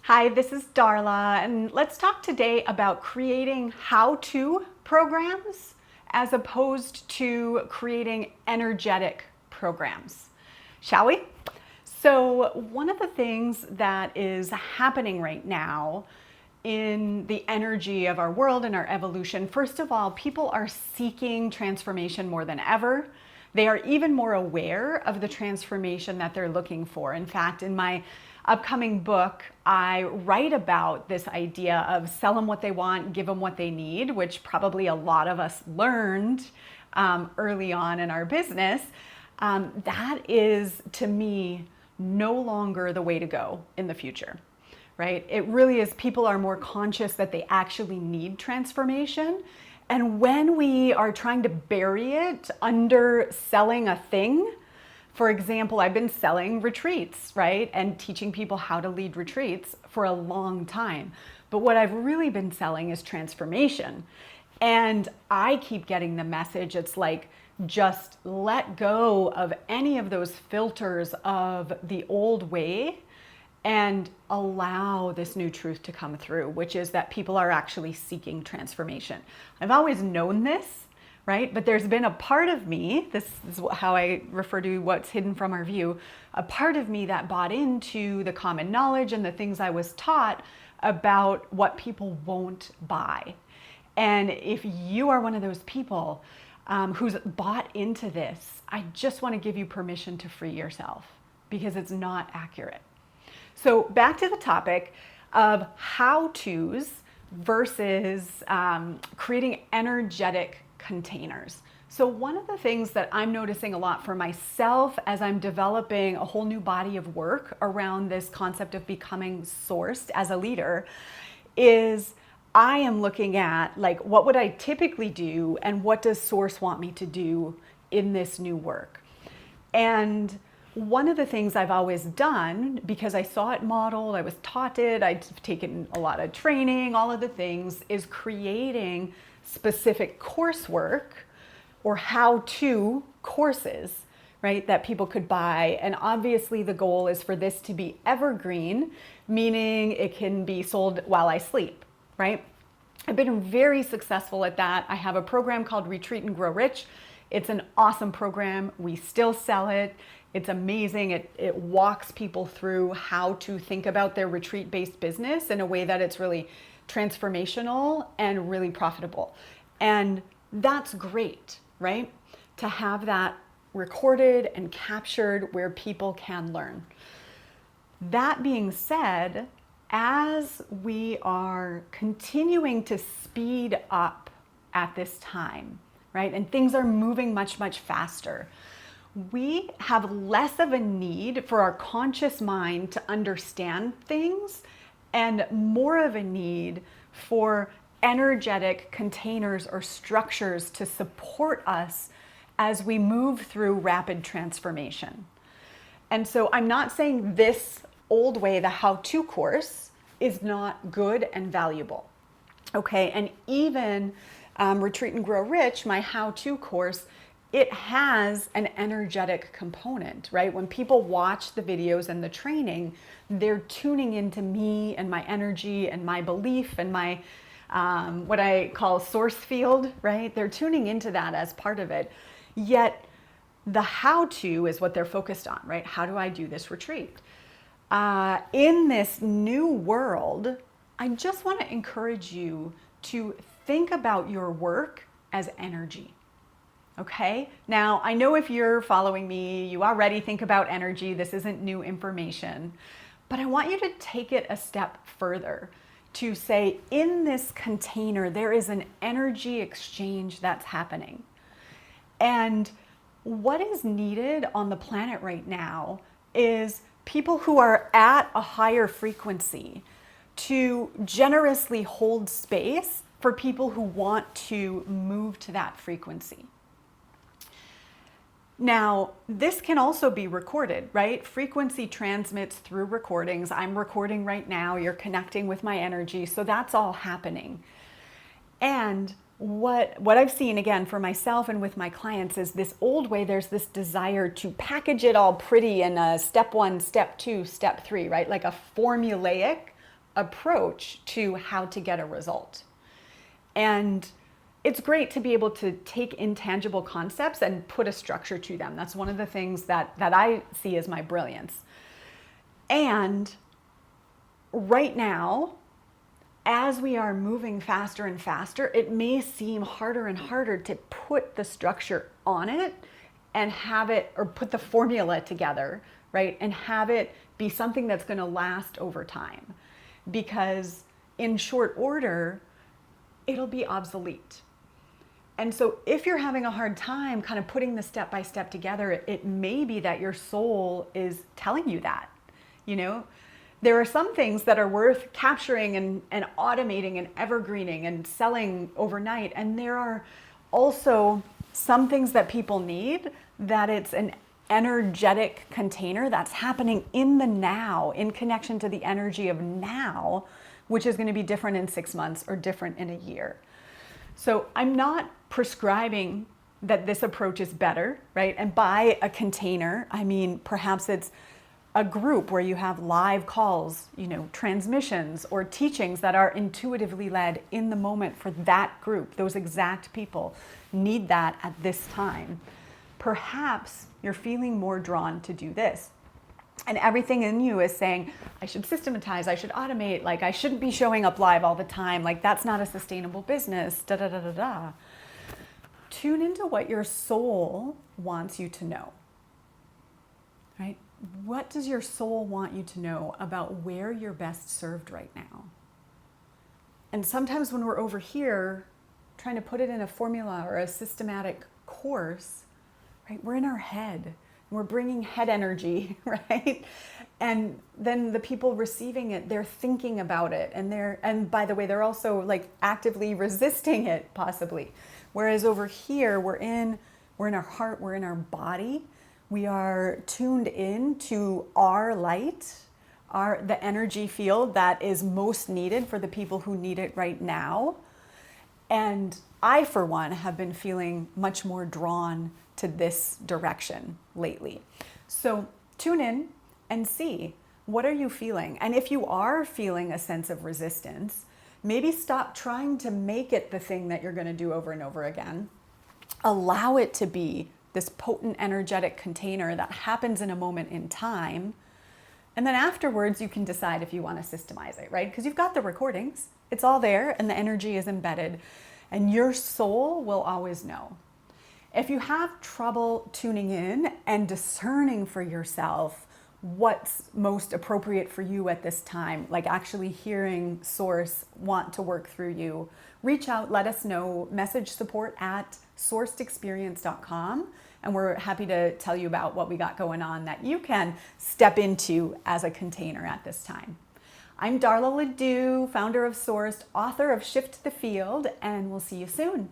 Hi, this is Darla, and let's talk today about creating how-to programs as opposed to creating energetic programs. Shall we? So, one of the things that is happening right now in the energy of our world and our evolution, first of all, people are seeking transformation more than ever. They are even more aware of the transformation that they're looking for. In fact, in my upcoming book, I write about this idea of sell them what they want, give them what they need, which probably a lot of us learned early on in our business. That is, to me, no longer the way to go in the future, right? It really is. People are more conscious that they actually need transformation. And when we are trying to bury it under selling a thing, for example, I've been selling retreats, right? And teaching people how to lead retreats for a long time. But what I've really been selling is transformation. And I keep getting the message, it's like, just let go of any of those filters of the old way and allow this new truth to come through, which is that people are actually seeking transformation. I've always known this, right? But there's been a part of me, this is how I refer to what's hidden from our view, a part of me that bought into the common knowledge and the things I was taught about what people won't buy. And if you are one of those people who's bought into this, I just want to give you permission to free yourself because it's not accurate. So back to the topic of how-tos versus creating energetic containers. So one of the things that I'm noticing a lot for myself as I'm developing a whole new body of work around this concept of becoming sourced as a leader is I am looking at like, what would I typically do and what does source want me to do in this new work? And one of the things I've always done, because I saw it modeled, I was taught it, I'd taken a lot of training, all of the things, is creating specific coursework or how-to courses, right, that people could buy. And obviously the goal is for this to be evergreen, meaning it can be sold while I sleep, right? I've been very successful at that. I have a program called Retreat and Grow Rich. It's an awesome program. We still sell it. It's amazing. It walks people through how to think about their retreat-based business in a way that it's really transformational and really profitable. And that's great, right? To have that recorded and captured where people can learn. That being said, as we are continuing to speed up at this time, right, and things are moving much, much faster, we have less of a need for our conscious mind to understand things and more of a need for energetic containers or structures to support us as we move through rapid transformation. And so I'm not saying this old way, the how-to course, is not good and valuable. Okay, and even Retreat and Grow Rich, my how-to course, it has an energetic component, right? When people watch the videos and the training, they're tuning into me and my energy and my belief and my, what I call source field, right? They're tuning into that as part of it. Yet the how-to is what they're focused on, right? How do I do this retreat? In this new world, I just want to encourage you to think about your work as energy. Okay? Now, I know if you're following me, you already think about energy. This isn't new information. But I want you to take it a step further to say, in this container, there is an energy exchange that's happening. And what is needed on the planet right now is people who are at a higher frequency to generously hold space for people who want to move to that frequency. Now, this can also be recorded, right? Frequency transmits through recordings. I'm recording right now. You're connecting with my energy. So that's all happening. And what I've seen, again, for myself and with my clients is this old way, there's this desire to package it all pretty in a step 1, step 2, step 3, right? Like a formulaic approach to how to get a result. And it's great to be able to take intangible concepts and put a structure to them. That's one of the things that I see as my brilliance. And right now, as we are moving faster and faster, it may seem harder and harder to put the structure on it and have it, or put the formula together, right? And have it be something that's going to last over time. Because in short order, it'll be obsolete. And so if you're having a hard time kind of putting the step by step together, it may be that your soul is telling you that, you know? There are some things that are worth capturing and automating and evergreening and selling overnight. And there are also some things that people need that it's an energetic container that's happening in the now, in connection to the energy of now, which is going to be different in 6 months or different in a year. So I'm not prescribing that this approach is better, right? And by a container, I mean, perhaps it's a group where you have live calls, you know, transmissions or teachings that are intuitively led in the moment for that group. Those exact people need that at this time. Perhaps you're feeling more drawn to do this. And everything in you is saying, I should systematize, I should automate, like I shouldn't be showing up live all the time, like that's not a sustainable business, da da da da da. Tune into what your soul wants you to know, right? What does your soul want you to know about where you're best served right now? And sometimes when we're over here trying to put it in a formula or a systematic course, right, we're in our head. We're bringing head energy, right? And then the people receiving it, they're thinking about it. And by the way, they're also like actively resisting it possibly. Whereas over here, we're in our heart, we're in our body. We are tuned in to our light, the energy field that is most needed for the people who need it right now. And I, for one, have been feeling much more drawn to this direction lately. So tune in and see, what are you feeling? And if you are feeling a sense of resistance, maybe stop trying to make it the thing that you're going to do over and over again. Allow it to be this potent energetic container that happens in a moment in time. And then afterwards, you can decide if you want to systemize it, right? Because you've got the recordings. It's all there and the energy is embedded. And your soul will always know. If you have trouble tuning in and discerning for yourself what's most appropriate for you at this time, like actually hearing Source want to work through you, reach out, let us know, message support at sourcedexperience.com, and we're happy to tell you about what we got going on that you can step into as a container at this time. I'm Darla Ledoux, founder of Sourced, author of Shift the Field, and we'll see you soon.